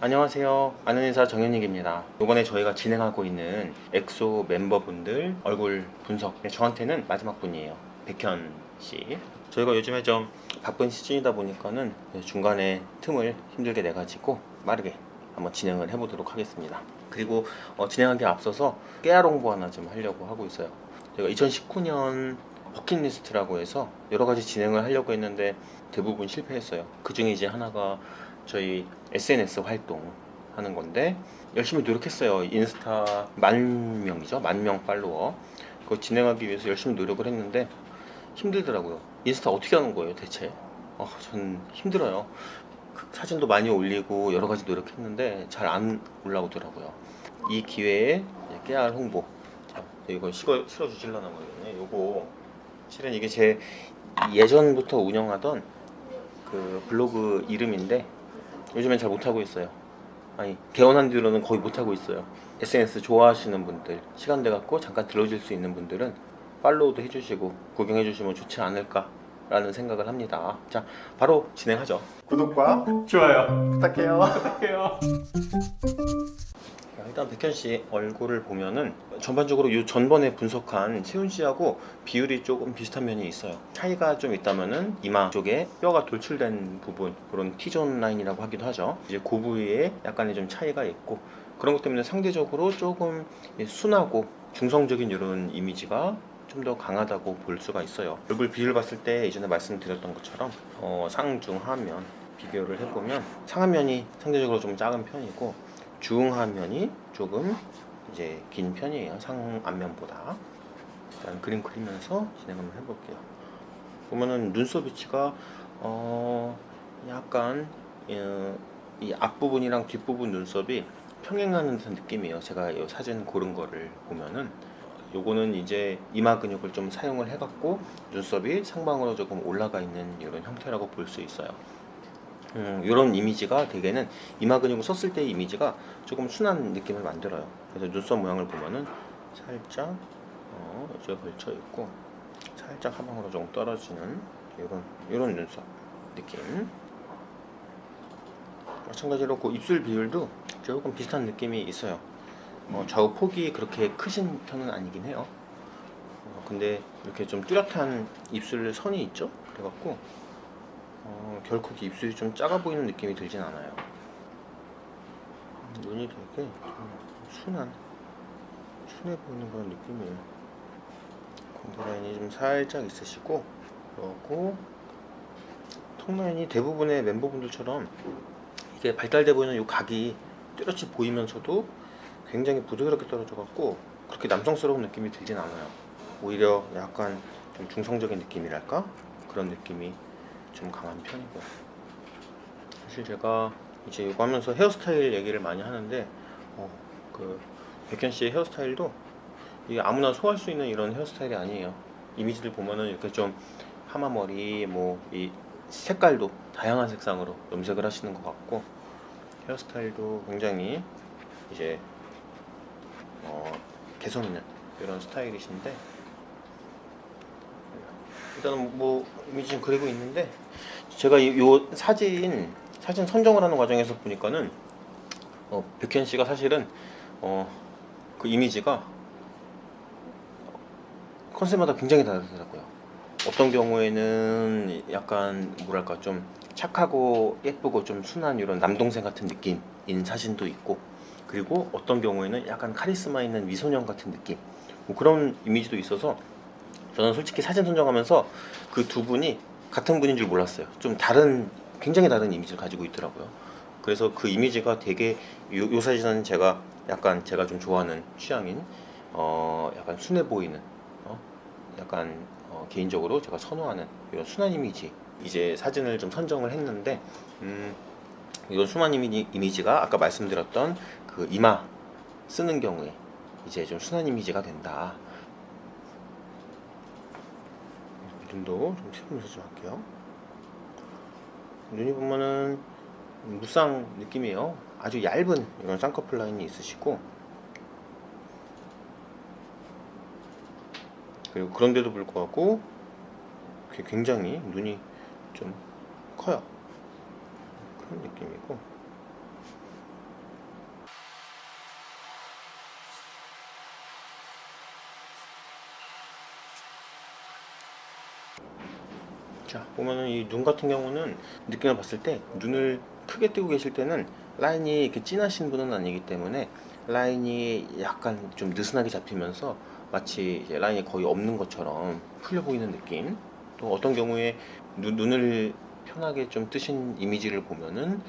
안녕하세요. 아는 인사 정현익입니다. 이번에 저희가 진행하고 있는 엑소 멤버분들 얼굴 분석, 저한테는 마지막 분이에요. 백현 씨. 저희가 요즘에 좀 바쁜 시즌이다 보니까는 중간에 틈을 힘들게 내가지고 빠르게 한번 진행을 해보도록 하겠습니다. 그리고 진행하기에 앞서서 깨알 홍보 하나 좀 하려고 하고 있어요. 제가 2019년 버킷리스트라고 해서 여러 가지 진행을 하려고 했는데 대부분 실패했어요. 그 중에 이제 하나가 저희 SNS 활동하는 건데 열심히 노력했어요. 인스타 10,000명이죠. 10,000명 팔로워. 그거 진행하기 위해서 열심히 노력을 했는데 힘들더라고요. 인스타 어떻게 하는 거예요, 대체? 전 힘들어요. 사진도 많이 올리고 여러 가지 노력했는데 잘 안 올라오더라고요. 이 기회에 깨알 홍보. 자, 이거 실어주실려나 모르겠네. 요거 실은 이게 제 예전부터 운영하던 그 블로그 이름인데 요즘엔 잘 못하고 있어요. 아니, 개원한 뒤로는 거의 못하고 있어요. SNS 좋아하시는 분들, 시간 돼갖고 잠깐 들어줄 수 있는 분들은 팔로우도 해주시고 구경해주시면 좋지 않을까 라는 생각을 합니다. 자, 바로 진행하죠. 구독과 좋아요. 부탁해요. 부탁해요. 일단 백현씨 얼굴을 보면은 전반적으로 이 전번에 분석한 채훈씨하고 비율이 조금 비슷한 면이 있어요. 차이가 좀 있다면은 이마 쪽에 뼈가 돌출된 부분, 그런 T존 라인이라고 하기도 하죠. 이제 그 부위에 약간의 좀 차이가 있고, 그런 것 때문에 상대적으로 조금 순하고 중성적인 이런 이미지가 좀 더 강하다고 볼 수가 있어요. 얼굴 비율 봤을 때 예전에 말씀드렸던 것처럼 상중하면 비교를 해보면 상하면이 상대적으로 좀 작은 편이고 중하면이 조금 이제 긴 편이에요. 상안면보다. 일단 그림 그리면서 진행 한번 해볼게요. 보면은 눈썹 위치가 약간 이 앞부분이랑 뒷부분 눈썹이 평행하는 듯한 느낌이에요. 제가 이 사진 고른 거를 보면은 요거는 이제 이마 근육을 좀 사용을 해갖고 눈썹이 상방으로 조금 올라가 있는 이런 형태라고 볼 수 있어요. 이런 이미지가 대개는 이마 근육을 썼을 때의 이미지가 조금 순한 느낌을 만들어요. 그래서 눈썹 모양을 보면은 살짝 이쪽에 걸쳐 있고 살짝 하방으로 좀 떨어지는 이런 눈썹 느낌. 마찬가지로 그 입술 비율도 조금 비슷한 느낌이 있어요. 좌우 폭이 그렇게 크신 편은 아니긴 해요. 근데 이렇게 좀 뚜렷한 입술 선이 있죠. 그래갖고 결코 입술이 좀 작아 보이는 느낌이 들진 않아요. 눈이 되게 순해 보이는 그런 느낌이에요. 공기 라인이 좀 살짝 있으시고, 그리고 턱 라인이 대부분의 멤버분들처럼 이게 발달돼 보이는 이 각이 뚜렷이 보이면서도 굉장히 부드럽게 떨어져 갖고 그렇게 남성스러운 느낌이 들진 않아요. 오히려 약간 좀 중성적인 느낌이랄까? 그런 느낌이 좀 강한 편이고, 사실 제가 이제 이거 하면서 헤어스타일 얘기를 많이 하는데 그 백현 씨의 헤어스타일도 이게 아무나 소화할 수 있는 이런 헤어스타일이 아니에요. 이미지들 보면은 이렇게 좀 파마머리, 뭐 이 색깔도 다양한 색상으로 염색을 하시는 것 같고, 헤어스타일도 굉장히 이제 개성 있는 이런 스타일이신데, 일단은 뭐 이미지 좀 그리고 있는데, 제가 요 사진 선정을 하는 과정에서 보니까는 백현 씨가 사실은 그 이미지가 컨셉마다 굉장히 다르더라고요. 어떤 경우에는 약간 뭐랄까 좀 착하고 예쁘고 좀 순한 이런 남동생 같은 느낌인 사진도 있고, 그리고 어떤 경우에는 약간 카리스마 있는 미소년 같은 느낌, 뭐 그런 이미지도 있어서 저는 솔직히 사진 선정하면서 그 두 분이 같은 분인 줄 몰랐어요. 좀 굉장히 다른 이미지를 가지고 있더라고요. 그래서 그 이미지가 되게 요 사진은 제가 좀 좋아하는 취향인 약간 순해 보이는 약간 개인적으로 제가 선호하는 이런 순한 이미지, 이제 사진을 좀 선정을 했는데 이런 순한 이미지가 아까 말씀드렸던 그 이마 쓰는 경우에 이제 좀 순한 이미지가 된다. 눈도 좀 세우면서 좀 할게요. 눈이 보면은 무쌍 느낌이에요. 아주 얇은 이런 쌍꺼풀 라인이 있으시고, 그리고 그런데도 불구하고 굉장히 눈이 좀 커요. 그런 느낌이고, 자, 보면은 이 눈 같은 경우는 느낌을 봤을 때 눈을 크게 뜨고 계실 때는 라인이 이렇게 진하신 분은 아니기 때문에 라인이 약간 좀 느슨하게 잡히면서 마치 이제 라인이 거의 없는 것처럼 풀려 보이는 느낌. 또 어떤 경우에 눈을 편하게 좀 뜨신 이미지를 보면은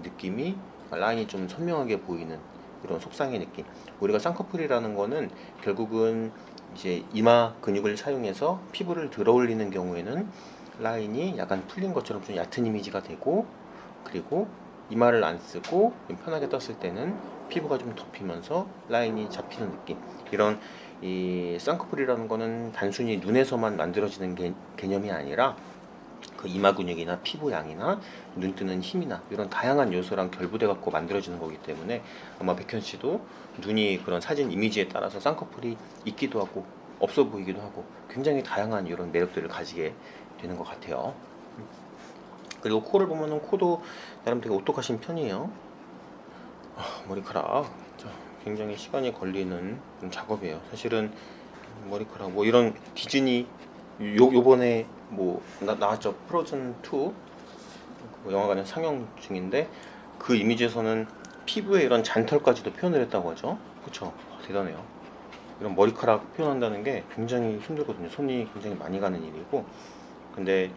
느낌이 라인이 좀 선명하게 보이는 이런 속상의 느낌. 우리가 쌍꺼풀이라는 거는 결국은 이제 이마 근육을 사용해서 피부를 들어 올리는 경우에는 라인이 약간 풀린 것처럼 좀 얕은 이미지가 되고, 그리고 이마를 안 쓰고 좀 편하게 떴을 때는 피부가 좀 덮이면서 라인이 잡히는 느낌. 이런 이 쌍꺼풀이라는 거는 단순히 눈에서만 만들어지는 개념이 아니라 그 이마 근육이나 피부 양이나 눈 뜨는 힘이나 이런 다양한 요소랑 결부돼 갖고 만들어지는 거기 때문에 아마 백현 씨도 눈이 그런 사진 이미지에 따라서 쌍꺼풀이 있기도 하고 없어 보이기도 하고 굉장히 다양한 이런 매력들을 가지게 되는 것 같아요. 그리고 코를 보면은 코도 나름 되게 오똑하신 편이에요. 머리카락 굉장히 시간이 걸리는 작업이에요. 사실은 머리카락 뭐 이런 디즈니 요번에 뭐 나왔죠. 프로즌 2 영화관에 상영 중인데 그 이미지에서는 피부에 이런 잔털까지도 표현을 했다고 하죠. 그쵸? 대단해요. 이런 머리카락 표현한다는 게 굉장히 힘들거든요. 손이 굉장히 많이 가는 일이고, 근데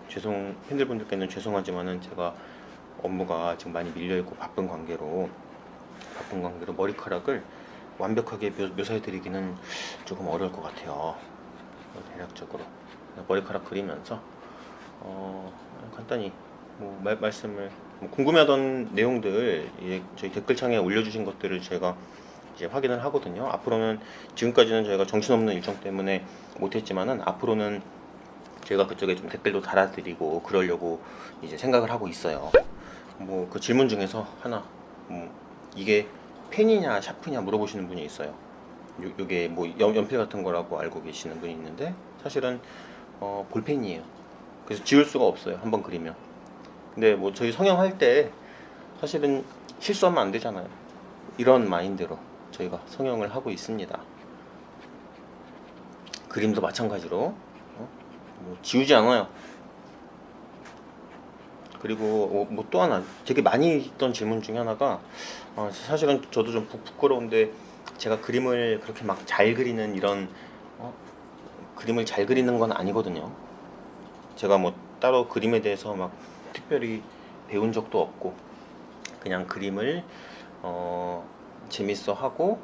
팬들분들께는 죄송하지만은 제가 업무가 지금 많이 밀려있고 바쁜 관계로 머리카락을 완벽하게 묘사해드리기는 조금 어려울 것 같아요. 대략적으로 머리카락 그리면서 간단히 뭐 말씀을 궁금해하던 내용들 저희 댓글창에 올려주신 것들을 제가 이제 확인을 하거든요. 앞으로는 지금까지는 저희가 정신없는 일정 때문에 못했지만은 앞으로는 제가 그쪽에 좀 댓글도 달아드리고 그러려고 이제 생각을 하고 있어요. 뭐 그 질문 중에서 하나, 이게 펜이냐 샤프냐 물어보시는 분이 있어요. 요게 뭐 연필 같은 거라고 알고 계시는 분이 있는데 사실은 볼펜이에요. 그래서 지울 수가 없어요. 한번 그리면. 근데 뭐 저희 성형할 때 사실은 실수하면 안 되잖아요. 이런 마인드로 저희가 성형을 하고 있습니다. 그림도 마찬가지로 뭐 지우지 않아요. 그리고 뭐 또 하나 되게 많이 있던 질문 중에 하나가 사실은 저도 좀 부끄러운데 제가 그림을 그렇게 막 잘 그리는 이런 그림을 잘 그리는 건 아니거든요. 제가 뭐 따로 그림에 대해서 막 특별히 배운 적도 없고 그냥 그림을 재밌어 하고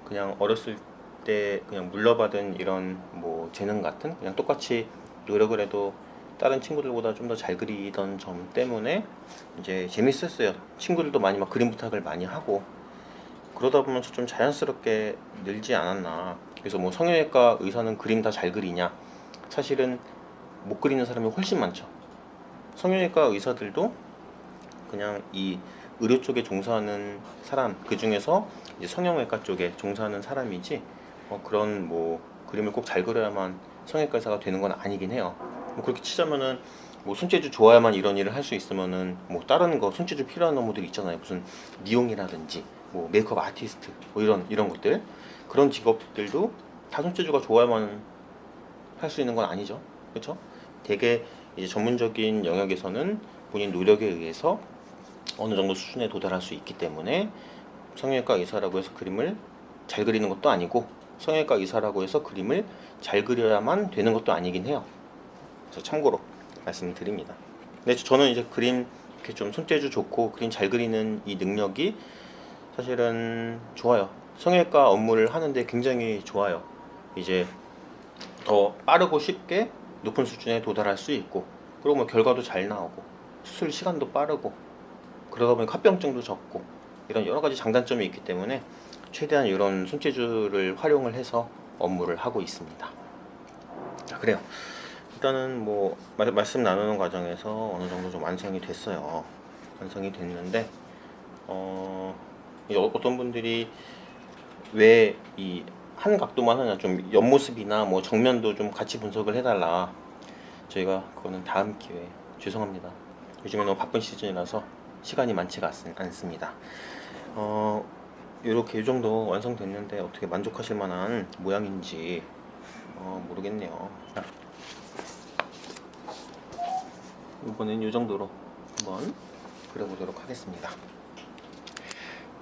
그냥 어렸을 때 그냥 물려받은 이런 뭐 재능 같은 그냥 똑같이 노력을 해도 다른 친구들보다 좀 더 잘 그리던 점 때문에 이제 재밌었어요. 친구들도 많이 막 그림 부탁을 많이 하고 그러다 보면서 좀 자연스럽게 늘지 않았나. 그래서 뭐 성형외과 의사는 그림 다 잘 그리냐? 사실은 못 그리는 사람이 훨씬 많죠. 성형외과 의사들도 그냥 이 의료 쪽에 종사하는 사람, 그 중에서 이제 성형외과 쪽에 종사하는 사람이지 그런 뭐 그림을 꼭 잘 그려야만 성형외과 의사가 되는 건 아니긴 해요. 뭐 그렇게 치자면은 뭐 손재주 좋아야만 이런 일을 할 수 있으면은 뭐 다른 거 손재주 필요한 업무들 있잖아요. 무슨 미용이라든지 뭐 메이크업 아티스트 뭐 이런 것들, 그런 직업들도 다 손재주가 좋아야만 할 수 있는 건 아니죠. 그렇죠? 되게 이제 전문적인 영역에서는 본인 노력에 의해서 어느 정도 수준에 도달할 수 있기 때문에 성형외과 의사라고 해서 그림을 잘 그리는 것도 아니고 성형외과 의사라고 해서 그림을 잘 그려야만 되는 것도 아니긴 해요. 그래서 참고로 말씀을 드립니다. 근데 저는 이제 그림 이렇게 좀 손재주 좋고 그림 잘 그리는 이 능력이 사실은 좋아요. 성형외과 업무를 하는데 굉장히 좋아요. 이제 더 빠르고 쉽게 높은 수준에 도달할 수 있고, 그리고 뭐 결과도 잘 나오고 수술 시간도 빠르고 그러다 보니 합병증도 적고 이런 여러 가지 장단점이 있기 때문에 최대한 이런 손재주를 활용을 해서 업무를 하고 있습니다. 자, 그래요. 일단은 뭐 말씀 나누는 과정에서 어느 정도 좀 완성이 됐어요. 완성이 됐는데 어떤 분들이 왜 이 한 각도만 하냐, 좀 옆모습이나 뭐 정면도 좀 같이 분석을 해달라. 저희가 그거는 다음 기회에, 죄송합니다. 요즘에 너무 바쁜 시즌이라서 시간이 많지가 않습니다. 이렇게 이 정도 완성됐는데 어떻게 만족하실 만한 모양인지 모르겠네요. 이번엔 이 정도로 한번 그려보도록 하겠습니다.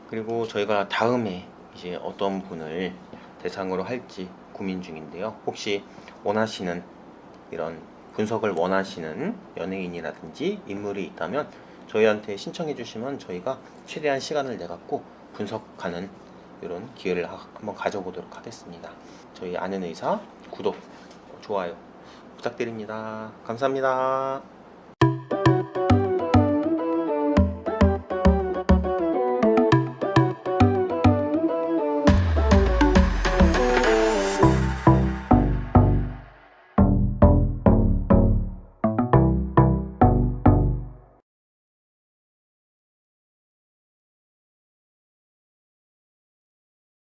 그리고 저희가 다음에 이제 어떤 분을 대상으로 할지 고민 중인데요. 혹시 원하시는 이런 분석을 원하시는 연예인이라든지 인물이 있다면 저희한테 신청해 주시면 저희가 최대한 시간을 내 갖고 분석하는 이런 기회를 한번 가져보도록 하겠습니다. 저희 아는 의사 구독, 좋아요 부탁드립니다. 감사합니다.